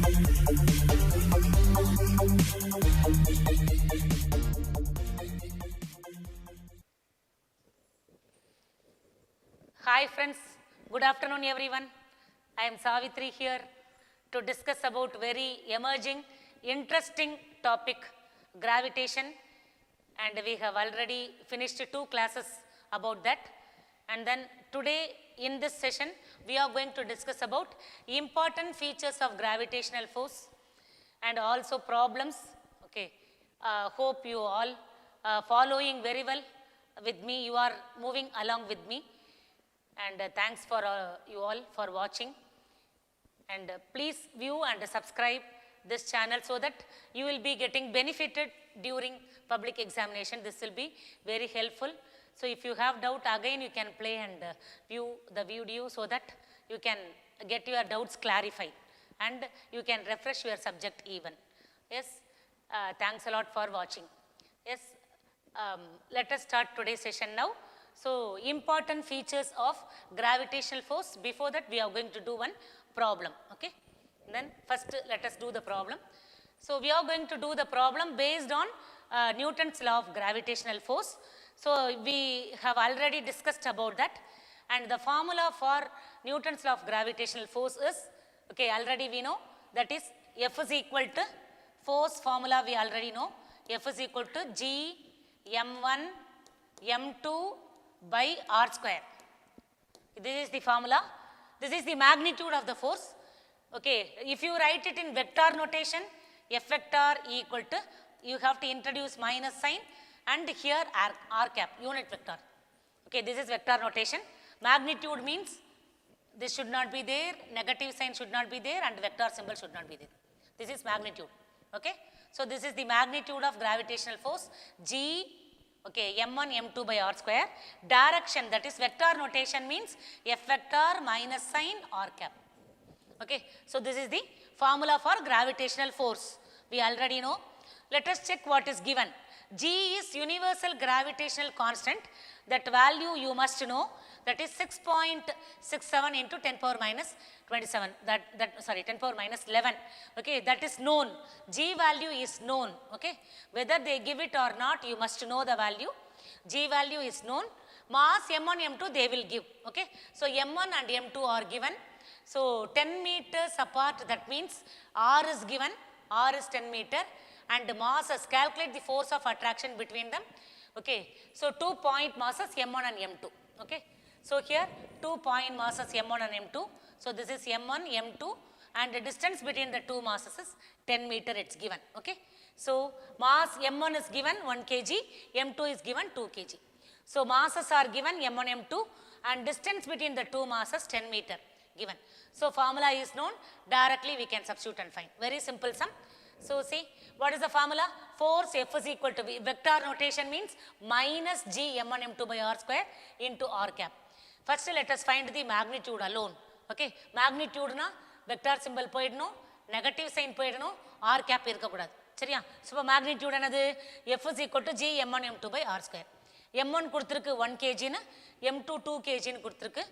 Hi friends, good afternoon everyone. I am Savitri here to discuss about very emerging, interesting topic, gravitation, and we have already finished 2 classes about that. And then today in this session, we are going to discuss about important features of gravitational force and also problems. Okay, hope you all following very well with me, you are moving along with me. And thanks for you all for watching, and please view and subscribe this channel so that you will be getting benefited during public examination. This will be very helpful. So if you have doubt, again you can play and view the video so that you can get your doubts clarified and you can refresh your subject even. Yes, thanks a lot for watching. Yes, let us start today's session now. So, important features of gravitational force. Before that, we are going to do one problem. Okay. Then first let us do the problem. So, we are going to do the problem based on Newton's law of gravitational force. So, we have already discussed about that, and the formula for Newton's law of gravitational force is, okay, already we know, that is F is equal to, force formula we already know, F is equal to G m1 m2 by r square. This is the formula. This is the magnitude of the force. Okay, if you write it in vector notation, F vector equal to, you have to introduce minus sign, and here r cap, unit vector. Okay, this is vector notation. Magnitude means this should not be there, negative sign should not be there, and vector symbol should not be there. This is magnitude. Okay, so this is the magnitude of gravitational force, G, okay, m1 m2 by r square. Direction, that is vector notation, means F vector minus sign r cap. Okay, so this is the formula for gravitational force. We already know. Let us check what is given. G is universal gravitational constant. That value you must know. That is 6.67 into 10 power minus 27. 10 power minus 11. Okay, that is known. G value is known. Okay, whether they give it or not, you must know the value. G value is known. Mass m1, m2 they will give. Okay, so m1 and m2 are given. So 10 meters apart, that means r is given. R is 10 meter, and masses, calculate the force of attraction between them. Okay, so 2 point masses m1 and m2. Okay, so here 2 point masses m1 and m2. So this is m1, m2, and the distance between the two masses is 10 meter, it's given. Okay, so mass m1 is given 1 kg, m2 is given 2 kg. So masses are given m1, m2, and distance between the two masses 10 meter given. So formula is known, directly we can substitute and find. Very simple sum. So see, what is the formula? Force F is equal to, vector notation means minus G m1 m2 by r square into r cap. First let us find the magnitude alone. Okay, magnitude na vector symbol poidno, negative sign poidno, r cap irka kudad. சரியா? So magnitude என்னது? F is equal to G m1 m2 by r square. m1 கொடுத்திருக்கு 1 kg னு, m2 2 kg னு கொடுத்திருக்கு,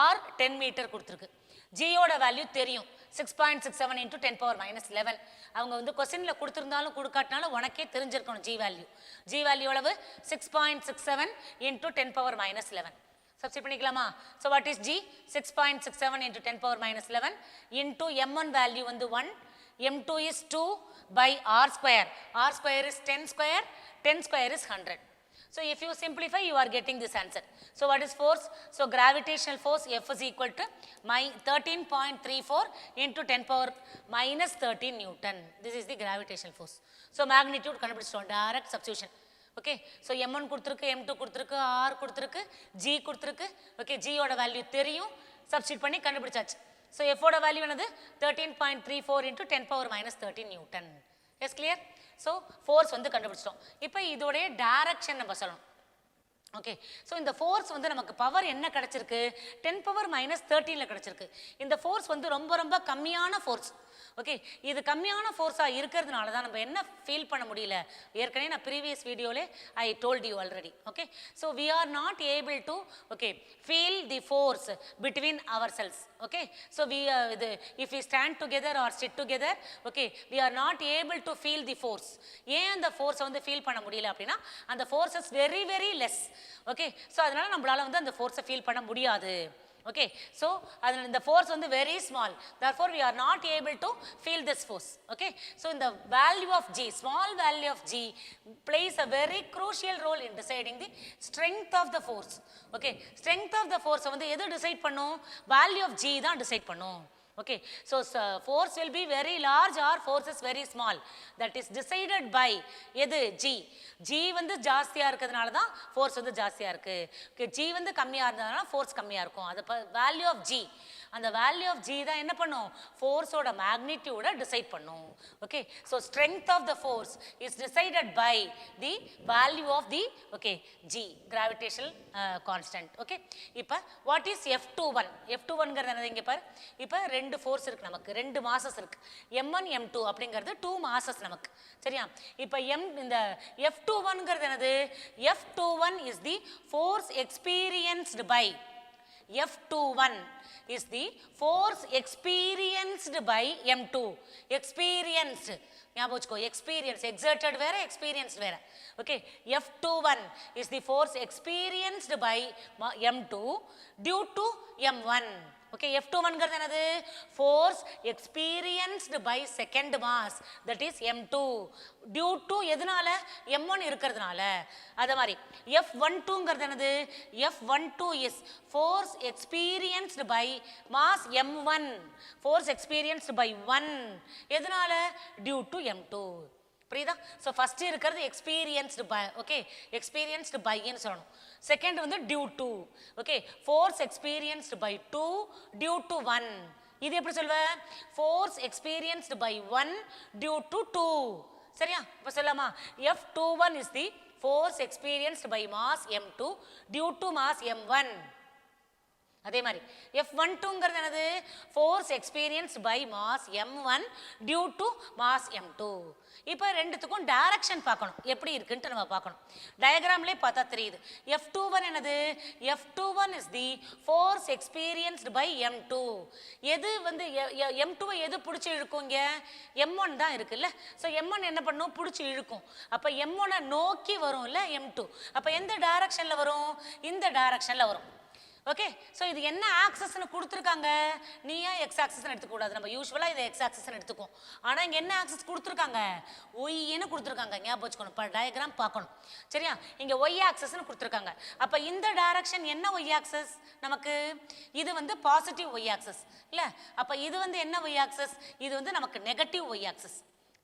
r 10 meter கொடுத்திருக்கு. G ஓட value தெரியும், 6.67 into 10 power minus 11. அவங்க வந்து கொஸ்டின்ல கொடுத்திருந்தாலும் கொடுக்காட்டினாலும் உனக்கே தெரிஞ்சிருக்கணும் G வேல்யூ. G வேல்யூ எவ்வளவு? 6.67 into 10 power minus 11. Substitute பண்ணிக்கலாமா? So what is G? 6.67 into 10 power minus 11 into m1 value வந்து 1, m2 is 2 by r square. R square is 10 square, 10 square is 100. So if you simplify, you are getting this answer. So what is force? So gravitational force F is equal to 13.34 into 10 power minus 13 Newton. This is the gravitational force. So magnitude கண்டுபிடிச்சிட்டோம், direct substitution. Okay, so m1 கொடுத்திருக்கு, m2 கொடுத்திருக்கு, r கொடுத்திருக்கு, g கொடுத்திருக்கு. Okay, g ஓட value தெரியும், substitute பண்ணி கண்டுபிடிச்சாச்சு. So f ஓட வேல்யூ என்னது? 13.34 into 10 power minus 13 Newton. Yes, clear? So force வந்து கண்டுபிடிச்சிட்டோம். இப்போ இதோட டைரக்ஷன் நம்ம சொல்லணும். ஓகே. ஸோ இந்த ஃபோர்ஸ் வந்து நமக்கு பவர் என்ன கிடச்சிருக்கு, 10 பவர் மைனஸ் 13ல் கிடச்சிருக்கு. இந்த ஃபோர்ஸ் வந்து ரொம்ப ரொம்ப கம்மியான ஃபோர்ஸ். ஓகே, இது கம்மியான ஃபோர்ஸாக இருக்கிறதுனால தான் நம்ம என்ன ஃபீல் பண்ண முடியல. ஏற்கனவே நான் ப்ரீவியஸ் வீடியோவில் I told you already. Okay, so we are not able to okay feel the force between our cells. Okay, so we இது if we stand together or sit together, okay we are not able to feel the force. ஏன் அந்த ஃபோர்ஸை வந்து feel பண்ண முடியல அப்படின்னா அந்த force is very very less. Okay, so அதனால நம்மளால வந்து அந்த ஃபோர்ஸை ஃபீல் பண்ண முடியாது. Okay, so the force is very small, therefore we are not able to feel this force. Okay, so in the value of G, small value of G plays a very crucial role in deciding the strength of the force. Okay, strength of the force வந்து எது decide பண்ணும், value of G தான் decide பண்ணும். Okay, so force will be very large or force is very small, that is decided by எது G. G வந்து ஜாஸ்தியா இருக்கிறதுனால தான் force வந்து ஜாஸ்தியா இருக்கு. Okay, G வந்து கம்மியா இருந்ததுனால force கம்மியா இருக்கும். அது value of G, அந்த value of G தான் என்ன பண்ணும், force ஓட magnitude decide பண்ணும். Okay, so strength of the force is decided by the value of the okay G, gravitational constant. Okay, இப்போ what is F21? F21 ங்கிறது என்னது, இங்க பாரு, இப்போ ரெண்டு ஃபோர்ஸ் இருக்கு, நமக்கு ரெண்டு மாசஸ் இருக்கு, M1 M2 அப்படிங்கிறது 2 மாசஸ் நமக்கு. சரியா, இப்போ இந்த F21 ங்கிறது என்னது, F21 is the force experienced by F21 is the force experienced by M2. Experienced, ஞாபகம் வச்சுக்கோ, experience, exerted வேற, experienced வேற. Okay, F21 is the force experienced by M2 due to M1. Okay, F21 ங்கிறது என்னது, force experienced by second mass, that is M2 due to எதனால, M1 இருக்கிறதுனால. அதே மாதிரி F12 ங்கிறது என்னது, F12 is force experienced by mass M1, force experienced by 1 எதனால, due to M2. புரியுதா? ஸோ ஃபர்ஸ்ட் இருக்கிறது எக்ஸ்பீரியன்ஸ்டு பை, ஓகே எக்ஸ்பீரியன்ஸ்டு பைன்னு சொல்லணும். செகண்ட் வந்து due to, okay force experienced by 2 due to 1. இது எப்படி சொல்வ, force experienced by 1 due to 2. சரியா, இப்போ சொல்லலாமா, F21 is the force experienced by mass M2 due to mass M1. அதே மாதிரி F12 ங்கிறது என்னது, force experienced by mass M1 due to mass M2. இப்போ ரெண்டுத்துக்கும் டைரக்ஷன் பார்க்கணும், எப்படி இருக்குன்ட்டு நம்ம பார்க்கணும். டயக்ராம்லேயே பார்த்தா தெரியுது. F21 என்னது, F21 is the force experienced by M2. எது வந்து M2வை எது பிடிச்சி இழுக்கும், இங்கே M1 தான் இருக்குல்ல. ஸோ M1 என்ன பண்ணும், பிடிச்சி இழுக்கும். அப்போ M1 நோக்கி வரும்ல M2. அப்போ எந்த டைரக்ஷனில் வரும், இந்த டைரக்ஷனில் வரும். ஓகே, ஸோ இது என்ன ஆக்சஸ்ன்னு கொடுத்துருக்காங்க, நீ ஏன் எக்ஸ் ஆக்சஸ்ன்னு எடுத்துக்கூடாது, நம்ம யூஸ்வலாக இதை எக்ஸ் ஆக்சஸ்ன்னு எடுத்துக்கும். ஆனால் இங்கே என்ன ஆக்சஸ் கொடுத்துருக்காங்க, ஒய்ன்னு கொடுத்துருக்காங்க, ஞாபகம் வச்சுக்கணும், இப்போ டயக்ராம் பார்க்கணும். சரியா, இங்கே ஒய் ஆக்சஸ்ன்னு கொடுத்துருக்காங்க. அப்போ இந்த டைரக்ஷன் என்ன ஒய் ஆக்சஸ் நமக்கு, இது வந்து பாசிட்டிவ் ஒய் ஆக்சஸ் இல்லை. அப்போ இது வந்து என்ன ஒய் ஆக்சஸ், இது வந்து நமக்கு நெகட்டிவ் ஒய் ஆக்சஸ்.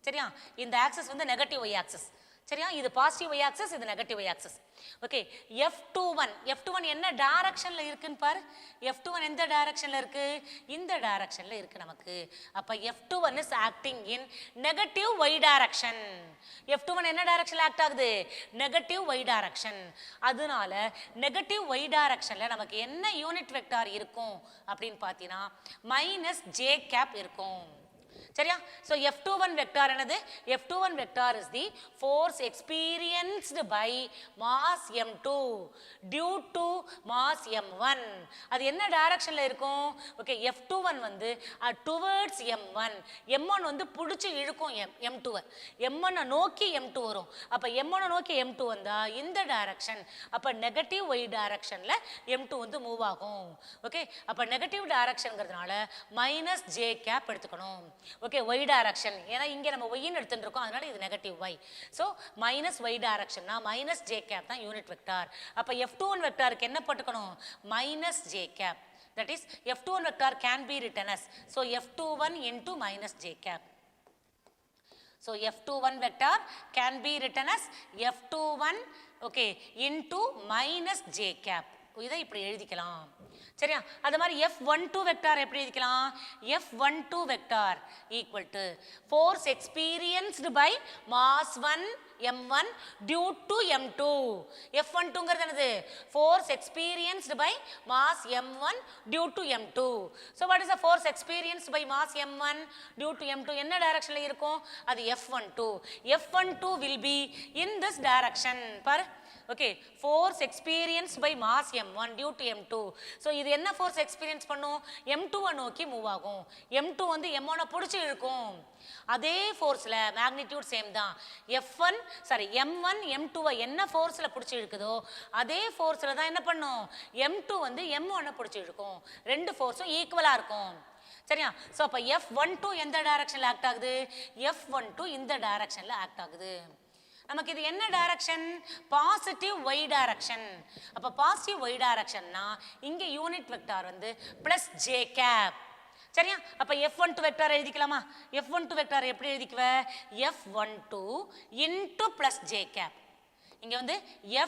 சரியா, இந்த ஆக்சஸ் வந்து நெகட்டிவ் ஒய் ஆக்சஸ். சரியா, இது பாசிட்டிவ் ஒய் ஆக்சஸ், இது negative Y axis. Okay, F21 என்ன டைரக்ஷன்ல இருக்குன்னு பாரு. F21 எந்த டைரக்ஷன்ல இருக்கு, இந்த டைரக்ஷன்ல இருக்கு நமக்கு. அப்ப F21 is acting in negative y direction. F21 என்ன டைரக்ஷன்ல ஆக்ட் ஆகுது, நெகட்டிவ் y direction. அதனால நெகட்டிவ் y directionல நமக்கு என்ன யூனிட் வெக்டார் இருக்கும் அப்படின்னு பார்த்தீங்கன்னா -j இருக்கும். சரியா, so F21 vector என்னது, F21 vector is the force experienced by mass M2 due to mass M1. அது என்ன டைரக்ஷன்ல இருக்கும், ஓகே F21 வந்து towards M1. M1 வந்து புடிச்சு இழுக்கும் M2. M1 நோக்கி M2 வரும். அப்ப M1 நோக்கி M2 வந்தா இந்த டைரக்ஷன், அப்ப நெகட்டிவ் y டைரக்ஷன்ல M2 வந்து மூவ் ஆகும். ஓகே, அப்ப நெகட்டிவ் டைரக்ஷன்ங்கிறதுனால -j கேப் எடுத்துக்கணும். ஓகே, y டைரக்ஷன், ஏன்னா இங்கே நம்ம ஒய்ன்னு எடுத்துட்டு இருக்கோம், அதனால இது நெகட்டிவ் y. ஸோ -y டைரக்ஷன்னா -j கேப் தான் யூனிட் வெக்டார். அப்போ F21 வெக்டாருக்கு என்ன போட்டுக்கணும், -j cap. That is F21 vector can be written as, so F21 into -j cap. So F21 vector can be written as F21 okay into -j cap. இதை இப்படி எழுதிக்கலாம். சரியா, அது மாதிரி F12 வெக்டார் எப்படி எழுதிக்கலாம், F12 vector equal to force experienced by mass 1 m1 due to m2. F12ங்கிறது என்னது? Force experienced by mass m1 due to m2. So what is the force experienced by mass m1 due to m2? என்ன டைரக்ஷன்ல இருக்கும்? அது F12. F12 will be in this direction. பாரு. Okay, force experienced by mass m1 due to m2. So இது என்ன force experience பண்ணும்? m2 நோக்கி move ஆகும். m2 வந்து m1 பிடிச்சு இழுக்கும். அதே ஃபோர்ஸ்ல மேக்னிடியூட் சேம் தான். F1 சாரி m1 m2 என்ன ஃபோர்ஸ்ல பிடிச்சு இழுக்குதோ அதே ஃபோர்ஸ்ல தான் என்ன பண்ணும்? m2 வந்து m1 பிடிச்சு இழுக்கும். ரெண்டு ஃபோர்ஸும் ஈக்குவலா இருக்கும். சரியா? சோ அப்ப F12 எந்த டைரக்ஷன்ல ஆக்ட் ஆகுது? F12 இந்த டைரக்ஷன்ல ஆக்ட் ஆகுது. நமக்கு இது என்ன டைரக்ஷன்? Positive y direction. அப்ப பாசிட்டிவ் y டைரக்ஷன்னா இங்க யூனிட் வெக்டார் வந்து +j cap. சரியா? அப்ப F12 வெக்டார் எழுதிக்கலாமா? F12 வெக்டார் எப்படி எழுதிக்குவ? F12 into +j cap. இங்க வந்து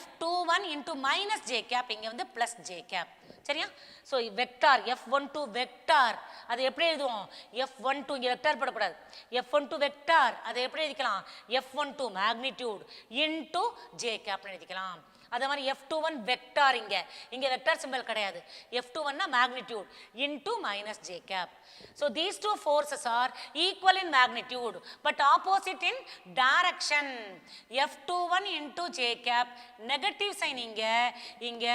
F21 into -j cap, இங்க வந்து +j cap. சரியா? சோ வெக்டார் F12 வெக்டார் அது எப்படி எழுதுவோம்? F12 இங்க வெக்டார் போடக்கூடாது. F12 வெக்டார் அதை எப்படி எழுதிக்கலாம்? F12 magnitude into j cap எழுதிக்கலாம். அதே மாதிரி F21 வெக்டார் இங்க வெக்டார் சிம்பல் கிடையாது. F21 னா magnitude into -j cap. So these two forces are equal in magnitude but opposite in direction. F21 into j cap negative sign இங்க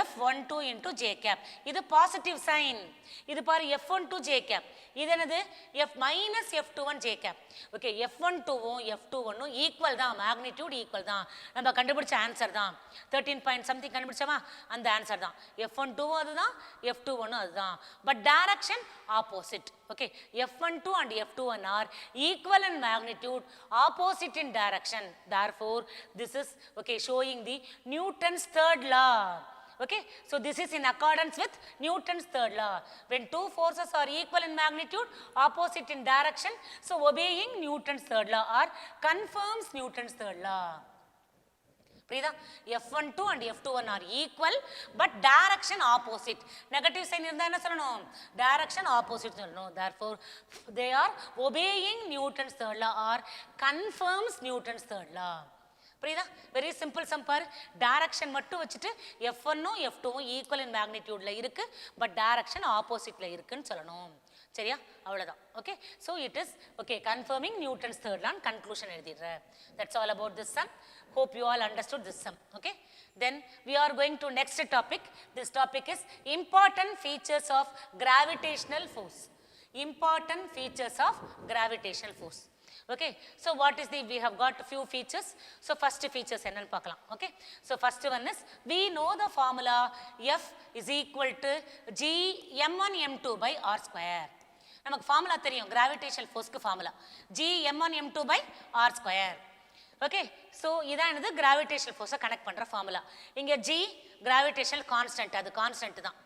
F12 into j cap. இது positive sign. இது பாரு F12 j cap. இது என்னது? F-F21 j cap. Okay, F12வும் F21ம் equal தான், magnitude equal தான். நம்ம கண்டுபிடிச்ச ஆன்சர் தான். 13 பாயிண்ட் சம்திங் கண்டுபிடிச்சோமா? அந்த ஆன்சர் தான். F12வும் அதுதான், F21ம் அதுதான். But direction opposite. Okay, F12 and F21 are equal in magnitude, opposite in direction. Therefore, this is okay showing the Newton's third law. Okay, so this is in accordance with Newton's third law. When two forces are equal in magnitude, opposite in direction, so obeying Newton's third law or confirms Newton's third law. புரியுதா? F12 and F21 are equal but direction opposite. Negative sign இருந்தா என்ன சொல்லணும்? Direction opposite சொல்லணும். Therefore, they are obeying Newton's third law or confirms Newton's third law. புரியுதா? Very simple some பாரு. Direction மட்டும் வச்சுட்டு F1ம் F2ம் equal இன் மேக்னிடியூட்ல இருக்கு பட் டைரக்ஷன் ஆப்போசிட்ல இருக்குன்னு சொல்லணும். சரியா? அவ்வளவுதான். Okay, so it is okay confirming Newton's third law. Conclusion எழுதிடுற. That's all about this sum. Hope you all understood this sum. Okay, then we are going to next topic. This topic is important features of gravitational force. Important features of gravitational force. Okay, so what is the, we have got a few features. So first features என்னன்னு பார்க்கலாம். Okay, so first one is we know the formula F is equal to G m1 m2 by r square. நமக்கு formula தெரியும், gravitational ஃபோர்ஸ்க்கு formula G m1 m2 by r square. Okay, so இதான் என்னது? Gravitational ஃபோர்ஸை connect பண்ணுற formula. இங்கே G gravitational constant, அது constant தான்.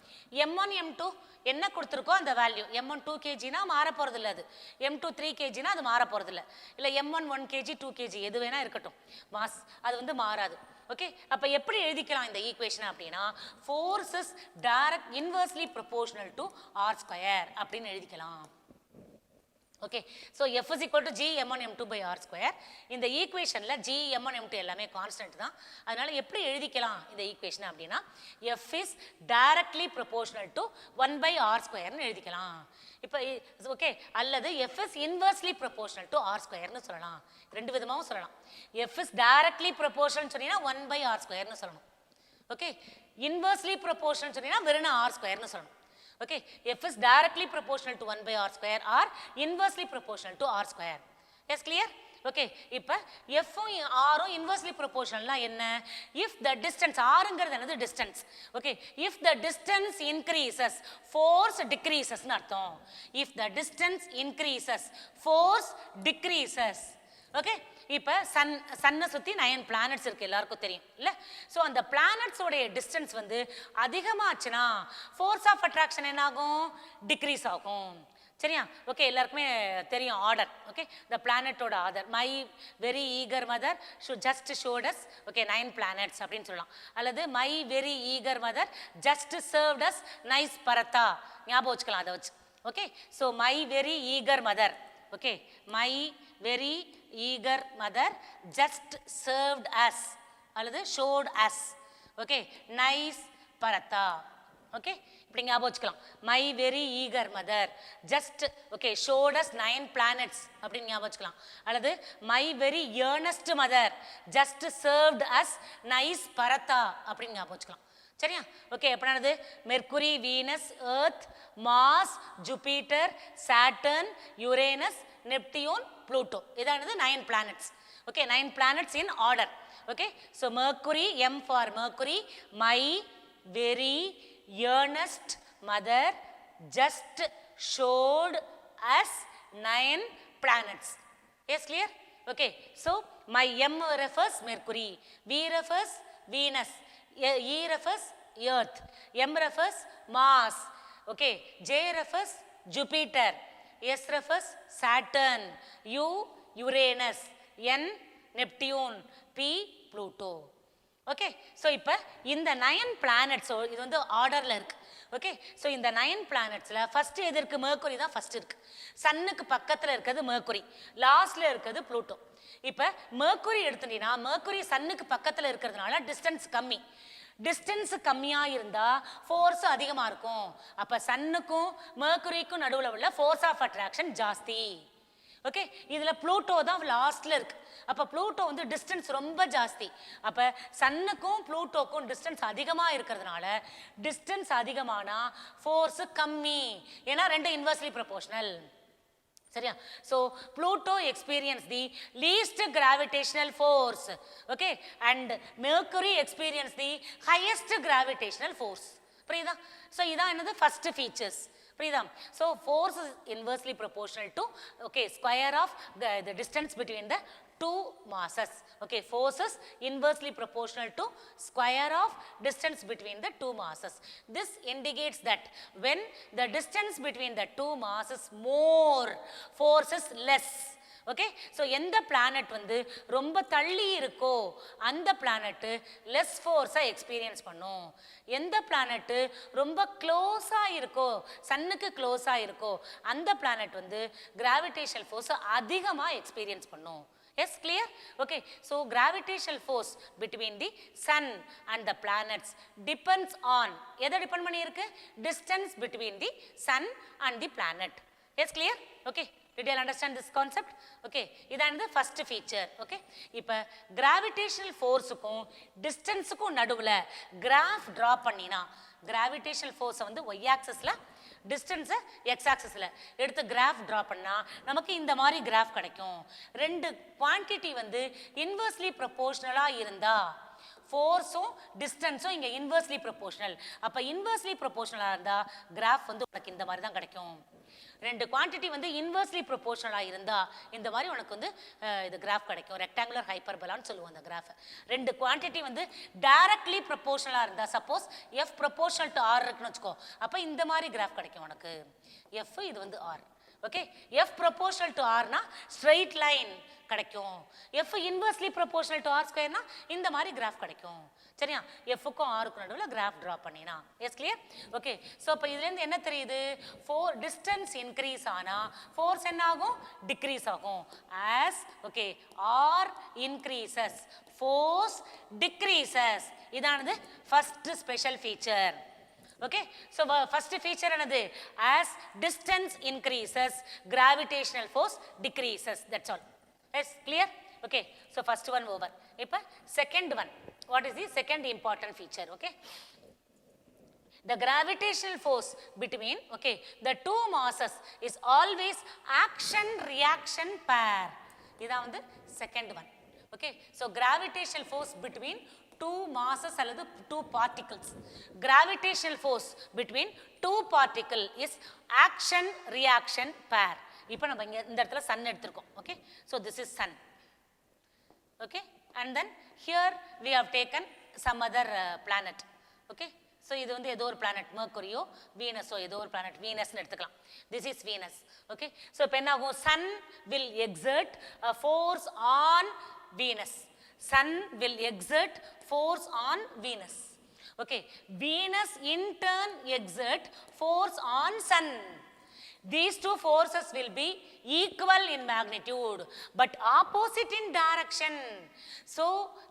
m1 m2 என்ன கொடுத்துருக்கோ அந்த வேல்யூ. m1 2 kgனா மாற போகிறது இல்லை, அது m2 3 kgனா அது மாற போகிறது இல்லை. இல்லை m1 1 kg 2 kg எது வேணா இருக்கட்டும், மாஸ் அது வந்து மாறாது. ஓகே, அப்போ எப்படி எழுதிக்கலாம் இந்த ஈக்குவேஷன் அப்படின்னா force is direct inversely proportional to r square அப்படின்னு எழுதிக்கலாம். Okay, so F is equal to G m1 m2 by r square. இந்த ஈக்குவேஷனில் G m1 m2 எல்லாமே கான்ஸ்டன்ட் தான். அதனால எப்படி எழுதிக்கலாம் இந்த ஈக்குவேஷன் அப்படின்னா F is directly proportional to 1 by r squareன்னு எழுதிக்கலாம். இப்போ ஓகே, அல்லது F is inversely proportional to r squareன்னு சொல்லலாம். ரெண்டு விதமாகவும் சொல்லலாம். F is directly proportional சொன்னீங்கன்னா 1 by r squareன்னு சொல்லணும். ஓகே, inversely proportional சொன்னீங்கன்னா வெறும் r squareன்னு சொல்லணும். Okay, F is directly proportional to 1 by r square or inversely proportional to r square. Yes, clear? Okay, இப்போ F உம் R உம் inversely proportionalனா என்ன? If the distance, Rங்கிறது என்னது? distance. Okay, if the distance increases, force decreases ன்னு அர்த்தம். If the distance increases, force decreases. Okay, இப்போ சன்னை சுற்றி 9 planets இருக்குது, எல்லாருக்கும் தெரியும் இல்லை? ஸோ அந்த பிளானட்ஸோடைய டிஸ்டன்ஸ் வந்து அதிகமாச்சுன்னா ஃபோர்ஸ் ஆஃப் அட்ராக்ஷன் என்னாகும்? டிக்ரீஸ் ஆகும். சரியா? ஓகே, எல்லாருக்குமே தெரியும் ஆர்டர். ஓகே, த பிளானட்டோட order. My very eager mother just showed us okay 9 planets அப்படின்னு சொல்லலாம். அல்லது my very eager mother just served us nice paratha, ஞாபகம் வச்சுக்கலாம் அதை வச்சு. Okay, so my very eager mother. Okay, my very eager mother just served us அல்லது showed us. Okay, nice Paratha. Okay, இப்படி ஞாபகம் வச்சுக்கலாம். My very eager mother just okay showed us 9 planets அப்படின்னு ஞாபகம் வச்சுக்கலாம். அல்லது my very earnest mother just served us nice Paratha அப்படின்னு ஞாபகம் வச்சுக்கலாம். சரியா? ஓகே, எப்படினானது Mercury, Venus, Earth, Mars, Jupiter, Saturn, Uranus, Neptune, Pluto. இதானது 9 planets. Okay, 9 planets in order. Okay, so Mercury, M for Mercury, my very earnest mother just showed us 9 planets. Yes, clear? Okay, so my M refers Mercury, V refers Venus, E refers Earth, M refers Mars, okay, J refers Jupiter, S refers Saturn, U Uranus, N Neptune, P Pluto. Okay, so இப்போ இந்த 9 பிளானட்ஸோ இது வந்து ஆர்டரில் இருக்குது. Okay, so இந்த 9 பிளானட்ஸில் first எது இருக்குது? Mercury தான் ஃபஸ்ட்டு இருக்குது. சன்னுக்கு பக்கத்தில் இருக்கிறது மெர்க்குரி, லாஸ்ட்டில் இருக்கிறது ப்ளூட்டோ. இப்போ மெர்க்குரி எடுத்துட்டீங்கன்னா மெர்க்குரி சன்னுக்கு பக்கத்தில் இருக்கிறதுனால டிஸ்டன்ஸ் கம்மி. டிஸ்டன்ஸ் கம்மியாக இருந்தால் ஃபோர்ஸ் அதிகமாக இருக்கும். அப்போ சன்னுக்கும் மெர்க்குரிக்கும் நடுவில் உள்ள ஃபோர்ஸ் ஆஃப் அட்ராக்ஷன் ஜாஸ்தி. ஓகே, இதில் ப்ளூட்டோ தான் லாஸ்ட்டில் இருக்குது. அப்போ ப்ளூட்டோ வந்து டிஸ்டன்ஸ் ரொம்ப ஜாஸ்தி. அப்போ சன்னுக்கும் ப்ளூட்டோக்கும் டிஸ்டன்ஸ் அதிகமாக இருக்கிறதுனால டிஸ்டன்ஸ் அதிகமானால் ஃபோர்ஸு கம்மி. ஏன்னா ரெண்டு இன்வெர்ஸ்லி ப்ரொபோர்ஷனல். சரியா? So Pluto experience the least gravitational force. Okay, and Mercury experience the highest gravitational force. புரியுதா? ஸோ இதான் என்னது ஃபர்ஸ்ட் ஃபீச்சர்ஸ். புரியுதா? So force is inversely proportional to okay square of the distance between the two masses. Okay, force is inversely proportional to square of distance between the two masses. This indicates that when the distance between the two masses more, force is less. Okay, so எந்த planet வந்து ரொம்ப தள்ளி இருக்கோ அந்த planet less ஃபோர்ஸை experience பண்ணும். எந்த planet ரொம்ப க்ளோஸாக இருக்கோ, சன்னுக்கு க்ளோஸாக இருக்கோ அந்த பிளானட் வந்து கிராவிடேஷனல் ஃபோர்ஸை அதிகமாக எக்ஸ்பீரியன்ஸ் பண்ணும். Yes, clear? Okay, so gravitational force between the sun and the planets depends on எதை டிபெண்ட் பண்ணி இருக்கு? distance between the sun and the planet. Yes, clear? Okay, did you understand this concept? Okay, இதானது first feature. Okay, இப்போ gravitational forceக்கும் distanceக்கும் நடுவில் graph draw பண்ணினா gravitational force வந்து y axisல டிஸ்டன்ஸை X ஆக்சிஸில் எடுத்து graph draw பண்ணால் நமக்கு இந்த மாதிரி கிராஃப் கிடைக்கும். ரெண்டு குவான்டிட்டி வந்து இன்வெர்ஸ்லி ப்ரொபோர்ஷனலாக இருந்தால் ஃபோர்ஸும் டிஸ்டன்ஸும் இங்கே இன்வெர்ஸ்லி ப்ரொபோர்ஷனல். அப்போ இன்வெர்ஸ்லி ப்ரொபோர்ஷனலாக இருந்தால் கிராஃப் வந்து உனக்கு இந்த மாதிரி தான் கிடைக்கும். ரெண்டு குவான்டிட்டி வந்து இன்வெர்ஸ்லி ப்ரொபோர்ஷனலாக இருந்தால் இந்த மாதிரி உனக்கு வந்து இது கிராஃப் கிடைக்கும். ரெக்டாங்குலர் ஹைப்பர்பலான்னு சொல்லுவோம் அந்த கிராஃபை. ரெண்டு குவான்டிட்டி வந்து டைரக்ட்லி ப்ரொபோர்ஷனலாக இருந்தால் suppose F proportional to r இருக்குன்னு வச்சுக்கோ, அப்போ இந்த மாதிரி கிராஃப் கிடைக்கும் உனக்கு. எஃப் இது வந்து r. Okay, F proportional to ஆர்னா ஸ்ட்ரெயிட் லைன் கிடைக்கும். F inversely proportional to r ஸ்கொயர்னா இந்த மாதிரி கிராஃப் கிடைக்கும். சரியா? எஃப்க்கும் ஆருக்கும் நடுவில் கிராஃப் ட்ரா பண்ணினா. Yes, clear? ஓகே, ஸோ இப்போ இதுலேருந்து என்ன தெரியுது? டிஸ்டன்ஸ் இன்க்ரீஸ் ஆனால் ஃபோர்ஸ் என்ன ஆகும்? டிக்ரீஸ் ஆகும். As okay r increases force decreases. இதானது first special feature. Okay, so first feature another as distance increases gravitational force decreases. That's all. Yes, clear? Okay, so first one over. Now second one, what is the second important feature? Okay, the gravitational force between okay the two masses is always action reaction pair. This is the second one. Okay, so gravitational force between two masses அல்லது two particles. Gravitational force between two particle is action reaction pair. இப்போ நம்ம இங்க இந்த இடத்துல sun எடுத்துக்கோம். Okay, so this is sun. Okay, and then here we have taken some other planet. Okay, so இது வந்து ஏதோ ஒரு planet, Mercury, Venus ஏதோ ஒரு planet, Venus னு எடுத்துக்கலாம். This is Venus. Okay, so இப்போ என்ன ஆகும்? Sun will exert a force on Venus. Sun will exert force on Venus. Okay, Venus in turn exert force on Sun. these two forces will be equal in magnitude but opposite in direction. So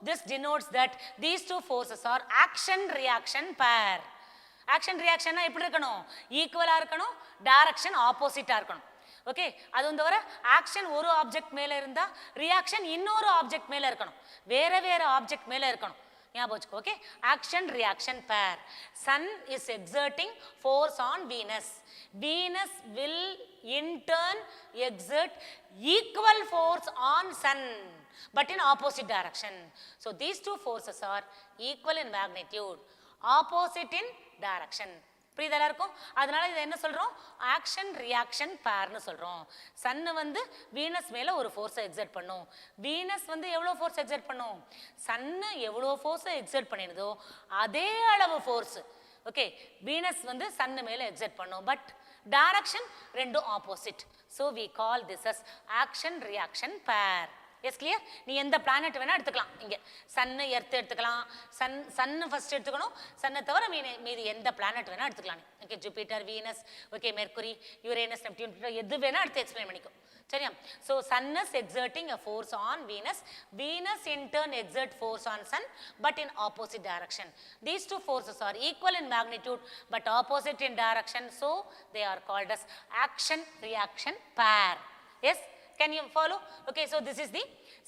this denotes that these two forces are action reaction pair. Action reaction na eppadi irukanum, equal ah irukanum, direction opposite ah irukanum. Okay, adum thavara action oru object mela irundha reaction innoru object mela irukanum, vera object mela irukanum. Okay, action reaction pair. Sun is exerting force on Venus. Venus will in turn exert equal force on Sun but in opposite direction. So these two forces are equal in magnitude, opposite in direction. புரியுதா இருக்கும்? அதனால இதை என்ன சொல்றோம், action reaction பேர்னு சொல்றோம். Sun வந்து Venus மேல ஒரு ஃபோர்ஸை எக்ஸர்ட் பண்ணும். வீனஸ் வந்து எவ்வளவு ஃபோர்ஸ் எக்ஸர்ட் பண்ணும், சன் எவ்வளவு ஃபோர்ஸை எக்ஸர்ட் பண்ணிருதோ அதே அளவு ஃபோர்ஸ் ஓகே வீனஸ் வந்து சன் மேல எக்ஸர்ட் பண்ணும். பட் டைரக்ஷன் ரெண்டும் opposite. So we call this as action reaction pair. Yes clear? நீ எந்த பிளானட் வேணா எடுத்துக்கலாம். இங்கே சன்னு எர்த் எடுத்துக்கலாம். சன்னு ஃபர்ஸ்ட் எடுத்துக்கணும். சன்னை தவிர மீதி எந்த பிளானட் வேணா எடுத்துக்கலாம். Okay, Jupiter, Venus, okay Mercury, Uranus, Neptune, எது வேணா எடுத்து எக்ஸ்பிளைன் பண்ணிக்கும். சரியா? So sun is exerting a force on Venus. Venus in turn exert force on sun but in opposite direction. These two forces are equal in magnitude but opposite in direction. So they are called as action reaction pair. Yes, can you follow? Okay, so this is the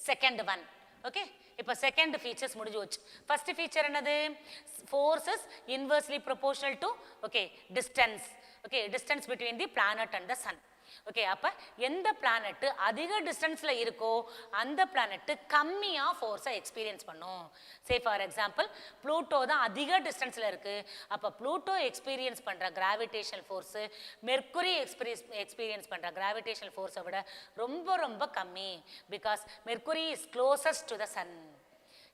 second one. Okay, இப்போ second features முடிஞ்சு போச்சு. first feature என்னது, forces inversely proportional to okay distance. Okay, distance between the planet and the sun. Okay, அப்ப எந்த planet அதிக டிஸ்டன்ஸ்ல இருக்கோ அந்த பிளானட் கம்மியா ஃபோர்ஸை எக்ஸ்பீரியன்ஸ் பண்ணும். சே ஃபார் எக்ஸாம்பிள் ப்ளூட்டோ தான் அதிக டிஸ்டன்ஸ்ல இருக்கு. அப்ப ப்ளூட்டோ எக்ஸ்பீரியன்ஸ் பண்ற கிராவிடேஷனல் ஃபோர்ஸ் மெர்க்குரி எக்ஸ்பீரியன்ஸ் பண்ற கிராவிடேஷனல் ஃபோர்ஸை விட ரொம்ப ரொம்ப கம்மி. Because Mercury is closest to the sun.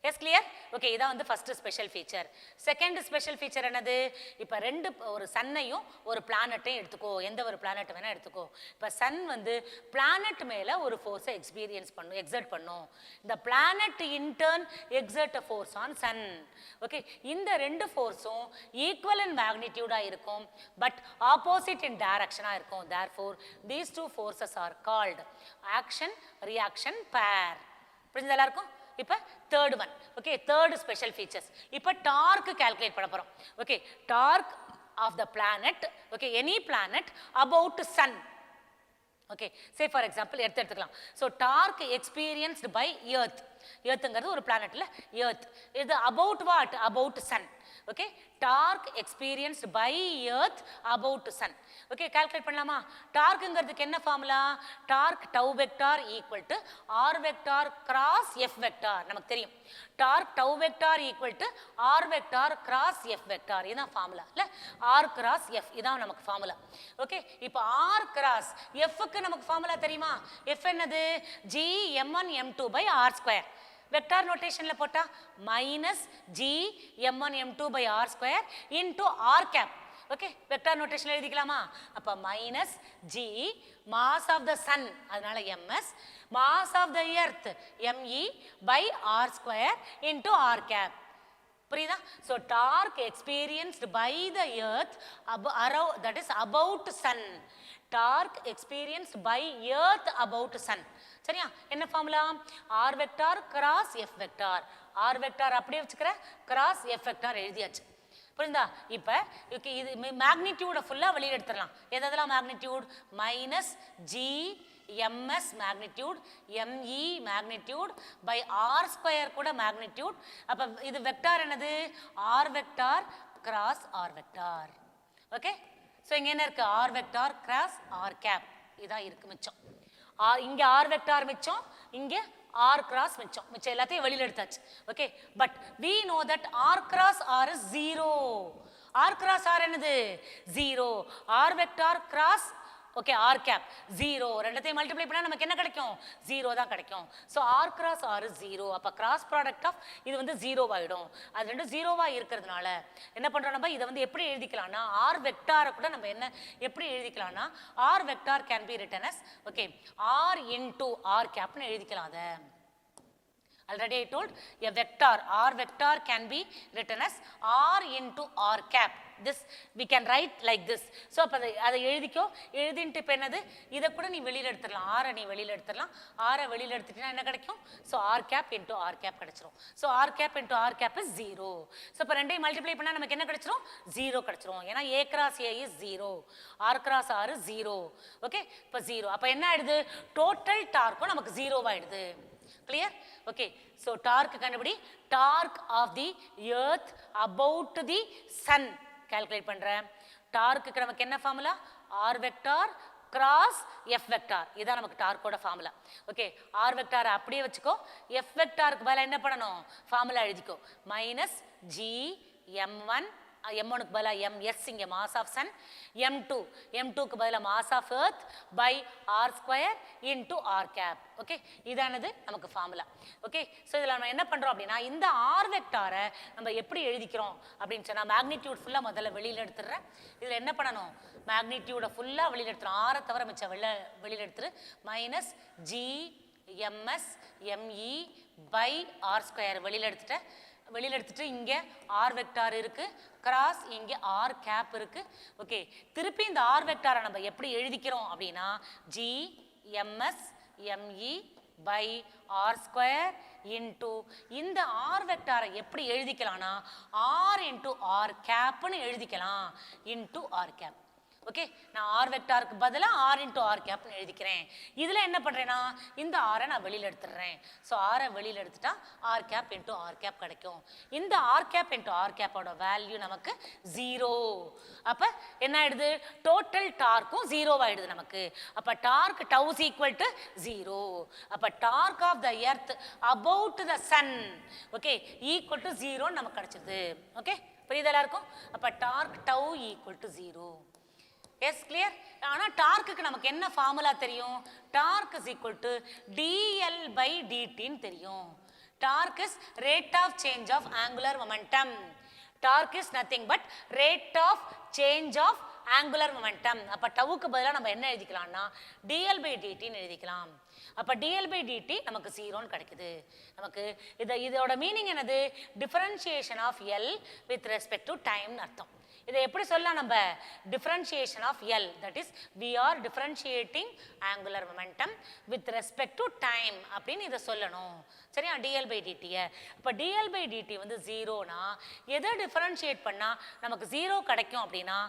Yes clear? Okay, இதான் வந்து first special feature. Second special feature என்னது, இப்போ ரெண்டு ஒரு சன்னையும் ஒரு பிளானட்டையும் எடுத்துக்கோ, எந்த ஒரு பிளானட் வேணா எடுத்துக்கோ. இப்போ சன் வந்து பிளானட் மேல ஒரு ஃபோர்ஸை எக்ஸர்ட் பண்ணும். இந்த planet in turn exert a force on sun. Okay, இந்த ரெண்டு ஃபோர்ஸும் ஈக்குவல் இன் மேக்னிடியூடா இருக்கும் பட் ஆப்போசிட் இன் டைரக்ஷனா இருக்கும். Therefore these two forces are called action reaction pair. புரிஞ்சது எல்லாருக்கும்? இப்போ third one. Okay, third special features. இப்போ டார்க் கால்குலேட் பண்ண போறோம். Okay, torque of the planet, okay any planet about sun. Okay, say for example எடுத்துக்கலாம். So torque experienced by Earth. எர்த்துங்கிறது ஒரு பிளானட்ல எர்த். இது about what, about sun. Okay, torque experienced by Earth about sun. Okay, calculate பண்ணலாமா? டார்க்குங்கிறதுக்கு என்ன formula, dark tau vector equal to r vector cross F vector. நமக்கு தெரியும் torque tau vector equal to r vector cross F vector. இதுதான் formula இல்ல, r cross F இதான் நமக்கு formula. Okay, இப்போ ஆர் கிராஸ் எஃப்க்கு நமக்கு ஃபார்முலா தெரியுமா? எஃப் என்னது, G m1 m2 by R square. Vector நோட்டேஷன்ல போட்டா minus G m1 m2 by R square into r cap. Okay, vector நோட்டேஷன்ல எழுதிக்கலாமா? அப்ப minus G mass of the Sun, அதனால ms, mass of the Earth me by R square into r cap. புரியுதா? So torque experienced by the Earth that is about sun. Torque experienced by Earth about sun. சரியா? என்ன formula, r vector cross F vector. R vector அப்படியே வச்சுக்கிற, cross F vector எழுதியாச்சு. புரியுதா? இப்போ இது மேக்னிடியூட ஃபுல்லா வெளியில எடுத்துடலாம். எதெல்லாம் magnitude, minus G ms magnitude, me magnitude by R square கூட மேக்னிடியூட். அப்ப இது வெக்டார் என்னது, R vector cross R vector. Okay, so இங்க என்ன இருக்கு, R vector cross R cap. இதான் இருக்கு மிச்சம். இங்க ஆர் வெக்டார் மிச்சம், இங்க ஆர் கிராஸ் மிச்சம். மிச்சம் எல்லாத்தையும் வெளியில எடுத்தாச்சு. Okay, but we know that r cross r is 0. r cross r என்னது, 0. r vector cross okay r cap 0. ரெண்டத்தையும் மல்டிப்ளை பண்ணா நமக்கு என்ன கிடைக்கும், 0 தான் கிடைக்கும். So r cross r 0. அப்போ கிராஸ் ப்ராடக்ட் ஆஃப் இது வந்து 0 ஆயிடும். அது ரெண்டும் 0வா இருக்கிறதுனால என்ன பண்றோம் நம்ம, இதை வந்து எப்படி எழுதிக்கலாம்னா ஆர் வெக்டாரை கூட நம்ம என்ன எப்படி எழுதிக்கலாம்னா r vector can be written as okay r into r கேப்னு எழுதிக்கலாம். அதை already I told a vector, r vector can be written as r into r cap. this we can write like this. So அப்ப அதை எழுதிக்கோ. எழுதிட்டு இப்ப என்னது இத கூட நீ வெளியில எடுத்துறலாம். r நீ வெளியில எடுத்துறலாம். r வெளியில எடுத்துட்டா என்ன கிடைக்கும்? so r cap into r cap கிடைச்சிரும். so r cap into r cap is 0. so இப்ப ரெண்டையும் மல்டிப்ளை பண்ணா நமக்கு என்ன கிடைச்சிரும்? 0 கிடைச்சிரும். ஏனா a cross a is 0, r cross r is 0. Okay, இப்ப 0. அப்ப என்ன ஆயிடுது? டோட்டல் டார்க்கும் நமக்கு 0 ஆயிடுது. clear? okay, so torque கண்டுபிடி. torque of the earth about the sun calculate பண்றேன். torque க்கு நமக்கு என்ன formula? r vector cross f vector. இதான் நமக்கு டார்க்கோட ஃபார்முலா. ஓகே, r vector அப்படியே வச்சுக்கோ. f vectorக்கு பதிலா என்ன பண்ணணும்? Formula எழுதிக்கோ. Minus g m1, m1 க்கு பதிலா ms இங்க mass of sun, m2 க்கு பதிலா mass of earth by r square into r cap. Okay, இதானது நமக்கு ஃபார்முலா. ஓகே, சோ இதல நம்ம என்ன பண்றோம் அப்படினா இந்த r வெக்டாரை நம்ம எப்படி எழுதிக்கிறோம் அப்படினு சொன்னா மேக்னிட்யூட் ஃபுல்லா முதல்ல வெளியில எடுத்துறேன். இதுல என்ன பண்ணனும்? மேக்னிட்யூட ஃபுல்லா வெளியில எடுத்துறோம். r தவிர மிச்ச வெளியில எடுத்துரு. Minus g ms me by r square வெளியில எடுத்துட்டு இங்க r வெக்டார் இருக்கு, கிராஸ் இங்க r கேப் இருக்கு. ஓகே, திருப்பி இந்த r வெக்டாரை நம்ம எப்படி எழுதிக்கிறோம் அப்படினா g ms me by r square into இந்த r வெக்டாரை எப்படி எழுதிக்கலாம்னா r into r கேப்னு எழுதிக்கலாம். into r cap. ஓகே, நான் r வெக்டாருக்கு பதிலா r into r கேப்னு எழுதிக்கிறேன். இதுல என்ன பண்றேன்னா இந்த r நான் வெளியில எடுத்துறேன். சோ r வெளியில எடுத்துட்டா r cap into r cap கிடைக்கும். இந்த r கேப் into r கேப்போட வேல்யூ நமக்கு 0. அப்ப என்ன ஆயிடுது? டோட்டல் டார்க்கும் 0 ஆயிடுது நமக்கு. அப்ப torque tau is equal to 0. அப்ப torque of the earth about the sun, okay, equal to 0 நமக்கு கிடைச்சது. ஓகே, புரியுதா எல்லாருக்கும்? அப்ப torque tau equal to 0. yes, clear? ஆனா டார்க்குக்கு நமக்கு என்ன ஃபார்முலா தெரியும்? Torque is equal to dl by dt ன்னு தெரியும். Torque is rate of change of angular momentum. Torque is nothing but rate of change of angular momentum. அப்ப டவுக்கு பதிலா நம்ம என்ன எழுதிக்கலாம்னா dl by dt ன்னு எழுதிக்கலாம். அப்ப dl by dt நமக்கு 0 ன்னு கிடைக்குது. நமக்கு இதோட மீனிங் என்னது? differentiation of L with respect to time ன்னு அர்த்தம். இதை எப்படி சொல்லலாம் நம்ம? differentiation of L, that is we are differentiating angular momentum with respect to time அப்படின்னு இதை சொல்லணும். சரியா? dl by dt. அப்ப dl by dt வந்து 0னா எதை டிஃபரன்ஷியேட் பண்ணா நமக்கு 0 கிடைக்கும் அப்படின்னா